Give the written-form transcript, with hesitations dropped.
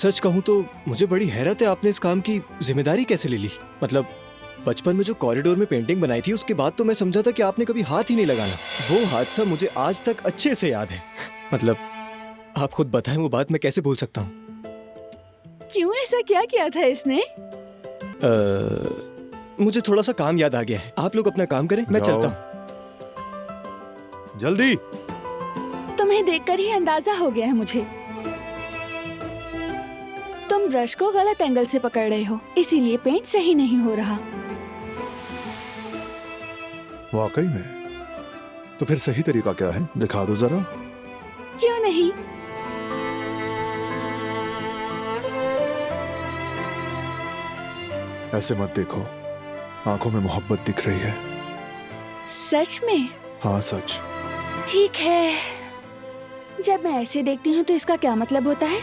सच कहूँ तो मुझे बड़ी हैरत है, आपने इस काम की जिम्मेदारी कैसे ले ली? मतलब बचपन में जो कॉरिडोर में पेंटिंग बनाई थी उसके बाद तो मैं समझा था कि आपने कभी हाथ ही नहीं लगाना। वो हादसा मुझे आज तक अच्छे से याद है। मतलब आप खुद बताएं, वो बात मैं कैसे भूल सकता हूँ? क्यों ऐसा क्या किया था इसने? मुझे थोड़ा सा काम याद आ गया है, आप लोग अपना काम करें, मैं जाओ। चलता हूँ। जल्दी। तुम्हें देखकर ही अंदाजा हो गया है मुझे। तुम ब्रश को गलत एंगल से पकड़ रहे हो, इसीलिए पेंट सही नहीं हो रहा। वाकई में? तो फिर सही तरीका क्या है, दिखा दो जरा। क्यों नहीं? ऐसे मत देखो, आंखों में मोहब्बत दिख रही है। सच में? हाँ सच। ठीक है, जब मैं ऐसे देखती हूँ तो इसका क्या मतलब होता है?